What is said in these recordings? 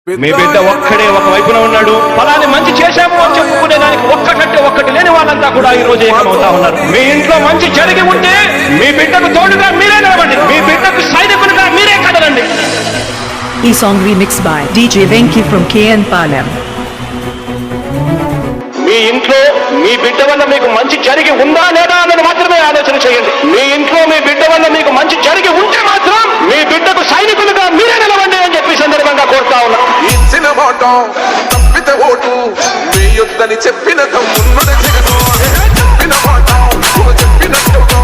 మీ బిడ్డ ఒక్కడే ఒక వైపున ఉన్నాడు. ఫలాన్ని మంచి చేశాము అని చెప్పుకునే దానికి ఒక్కటంటే ఒక్కటి లేని వాళ్ళంతా కూడా ఈ రోజు ఏకమవుతా ఉన్నారు. మీ ఇంట్లో మంచి జరిగి ఉంటే మీ బిడ్డకు తోడుగా మీరే నిలబడండి. మీ బిడ్డకు సైనికులుగా మీరే కదలండి. ఈ song remix by DJ Venki from KN Palam. మీ ఇంట్లో మీ బిడ్డ వల్ల మీకు మంచి జరిగి ఉందా లేదా అన్నది మాత్రమే ఆలోచన చేయండి. మీ ఇంట్లో మీ బిడ్డ వల్ల మీకు మంచి జరిగి ఉంటే మాత్రం మీ బిడ్డకు సైనికులుగా మీరే నిలవండి అని చెప్పి సందర్భంగా కోరుతా ఉన్నాం. ఇచ్చిన మాట తప్పితే ఓటు మీ యుద్ధని చెప్పిన తమ్ముడు జగను చెప్పిన మాట చెప్పినట్టుగా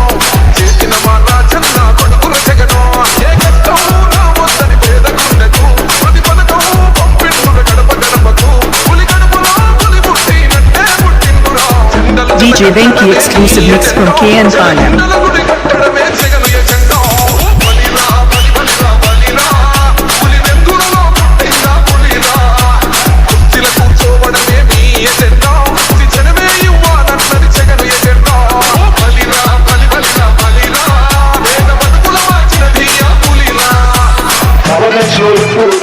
చేసిన మాట చన్న కొడుకుల జగను ఏ కష్టం నా వద్దని పేదకుండకు ప్రతి పథకం పంపిండు గడప గడపకు పులి గడపలో పులి పుట్టినట్టే పుట్టిండురా. DJ Venki exclusive mix from KN Palam.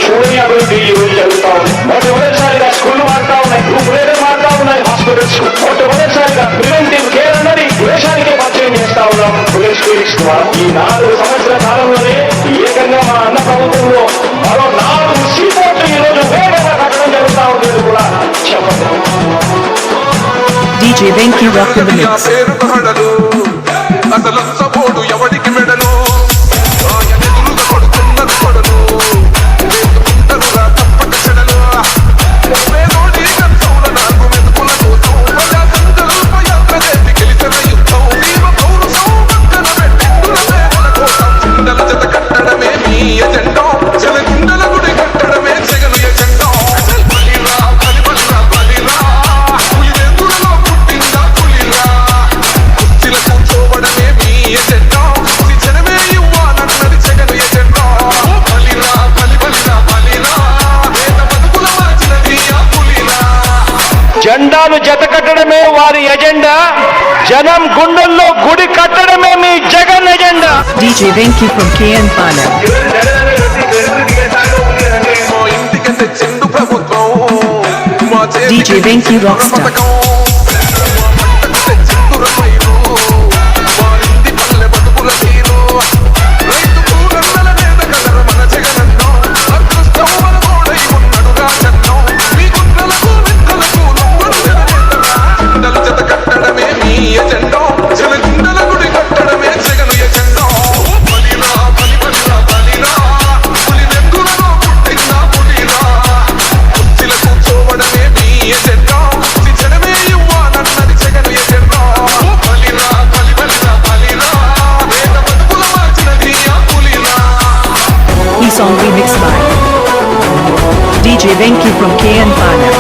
చూడని అభివృద్ధి ఈ రోజు జరుగుతా ఉంది. మొట్టమొదటిసారిగా స్కూళ్లు మారుతా ఉన్నాయి, గ్రూపులు మారుతా ఉన్నాయి, హాస్పిటల్స్ మొట్టమొదటిసారిగా ప్రివెంటివ్ కేర్ అన్నది దేశానికే పరిచయం చేస్తా ఉన్నాం పోలీస్ క్లినిక్స్ ద్వారా. ఈ 4 సంవత్సరాల కాలంలోనే ఏకంగా మా అన్న ప్రభుత్వంలో మరో 4 సీపోర్ట్లు ఈ రోజు వేగంగా కట్టడం జరుగుతా ఉండేది కూడా చెప్పండి. DJ Venki rock in the mix. అసలు సపోర్టు ఎవడికి మెడలు జెండాను జత కట్టడమే వారి ఎజెండా, జనం గుండెల్లో గుడి కట్టడమే మీ Jagan agenda. DJ Venki from KN Palam. DJ Venki Rockstar. Song remixed by DJ Venki from KN Palam.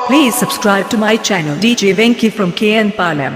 Please subscribe to my channel DJ Venki from KN Palam.